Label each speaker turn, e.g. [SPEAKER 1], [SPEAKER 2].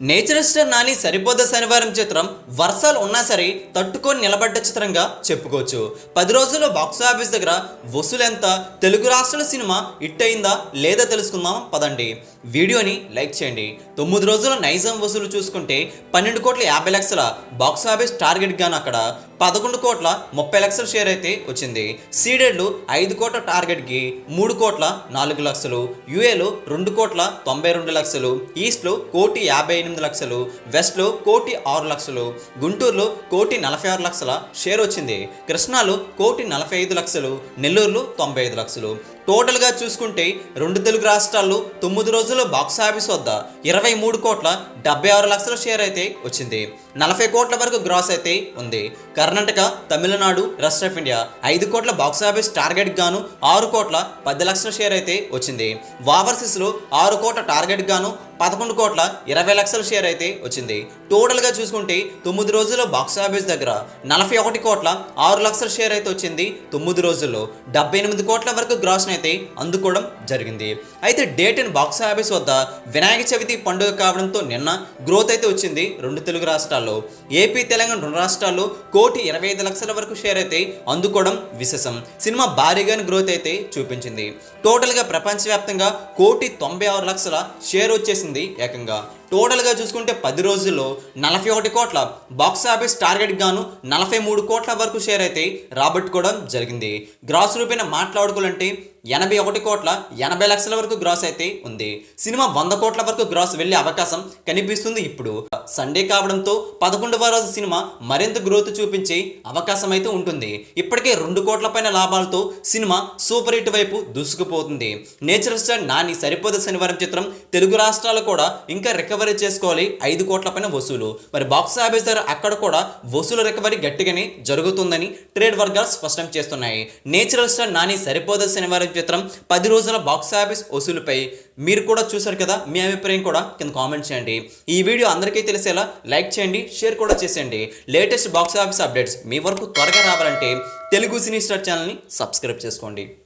[SPEAKER 1] Nature star Nani సరిపోద శనివారం చిత్రం వర్షాలు ఉన్నా సరే తట్టుకొని నిలబడ్డ చిత్రంగా చెప్పుకోవచ్చు. 10 రోజుల్లో బాక్స్ ఆఫీస్ దగ్గర వసూలు ఎంత, తెలుగు రాష్ట్రాల సినిమా హిట్ అయిందా లేదా తెలుసుకుందాం పదండి. వీడియోని లైక్ చేయండి. 9 రోజుల నైజాం వసూలు చూసుకుంటే 12,50,00,000 బాక్స్ ఆఫీస్ టార్గెట్ గాను అక్కడ 11,30,00,000 షేర్ అయితే వచ్చింది. సీడెడ్లు 5 కోట్ల టార్గెట్కి 3,04,00,000, యూఏలో 2,92,00,000, ఈస్ట్లో 1,58,00,000, వెస్ట్లో 1,06,00,000, గుంటూరులో 1,46,00,000 షేర్ వచ్చింది. కృష్ణాలో 1,45,00,000, నెల్లూరులో 95,00,000. టోటల్గా చూసుకుంటే రెండు తెలుగు రాష్ట్రాల్లో 9 రోజుల్లో బాక్స్ ఆఫీస్ వద్ద 23,76,00,000 షేర్ అయితే వచ్చింది. 40 కోట్ల వరకు గ్రాస్ అయితే ఉంది. Karnataka, Tamil Nadu, rest of India 5 కోట్ల బాక్స్ ఆఫీస్ టార్గెట్ గాను 6,10,00,000 షేర్ అయితే వచ్చింది. ఓవర్సీస్లో 6 కోట్ల టార్గెట్ గాను 11,20,00,000 షేర్ అయితే వచ్చింది. టోటల్గా చూసుకుంటే 9 రోజుల్లో బాక్స్ ఆఫీస్ దగ్గర 41,06,00,000 షేర్ అయితే వచ్చింది. 9 రోజుల్లో 78 కోట్ల వరకు గ్రాస్ అయితే అందుకోవడం జరిగింది. అయితే డేట్ ఇన్ బాక్స్ ఆఫీస్ వద్ద వినాయక చవితి పండుగ కావడంతో నిన్న గ్రోత్ అయితే వచ్చింది. రెండు తెలుగు రాష్ట్రాల్లో ఏపీ, తెలంగాణ రెండు రాష్ట్రాల్లో 1,25,00,000 వరకు షేర్ అయితే అందుకోవడం విశేషం. సినిమా భారీగానే గ్రోత్ అయితే చూపించింది. టోటల్గా ప్రపంచవ్యాప్తంగా 1,96,00,000 షేర్ వచ్చేసింది ఏకంగా. టోటల్గా చూసుకుంటే 10 రోజుల్లో 41 కోట్ల బాక్స్ ఆఫీస్ టార్గెట్ గాను 43 కోట్ల వరకు షేర్ అయితే రాబట్టుకోవడం జరిగింది. గ్రాస్ రూపేణ మాట్లాడుకోవాలంటే 81,80,00,000 వరకు గ్రాస్ అయితే ఉంది. సినిమా 100 కోట్ల వరకు గ్రాస్ వెళ్లే అవకాశం కనిపిస్తుంది. ఇప్పుడు సండే కావడంతో 11వ రోజు సినిమా మరింత గ్రోత్ చూపించే అవకాశం అయితే ఉంటుంది. ఇప్పటికే 2 కోట్ల పైన లాభాలతో సినిమా సూపర్ హిట్ వైపు దూసుకుపోతుంది. నేచర్ స్టార్ నాని సరిపోద శనివారం చిత్రం తెలుగు రాష్ట్రాలు కూడా ఇంకా రికవరీ చేసుకోవాలి. 5 కోట్ల పైన వసూలు. మరి బాక్స్ ఆఫీస్ దగ్గర అక్కడ కూడా వసూలు రికవరీ గట్టిగానే జరుగుతుందని ట్రేడ్ వర్గాలు స్పష్టం చేస్తున్నాయి. నేచర్ స్టార్ నాని సరిపోద శనివారం చిత్రం 10 రోజుల బాక్స్ ఆఫీస్ వసూలుపై మీరు కూడా చూసారు కదా, మీ అభిప్రాయం కూడా కింద కామెంట్ చేయండి. ఈ వీడియో అందరికీ తెలిసేలా లైక్ చేయండి, షేర్ కూడా చేసేయండి. లేటెస్ట్ బాక్స్ ఆఫీస్ అప్డేట్స్ మీ వరకు త్వరగా రావాలంటే తెలుగు సినీ స్టార్ ఛానల్ని సబ్స్క్రైబ్ చేసుకోండి.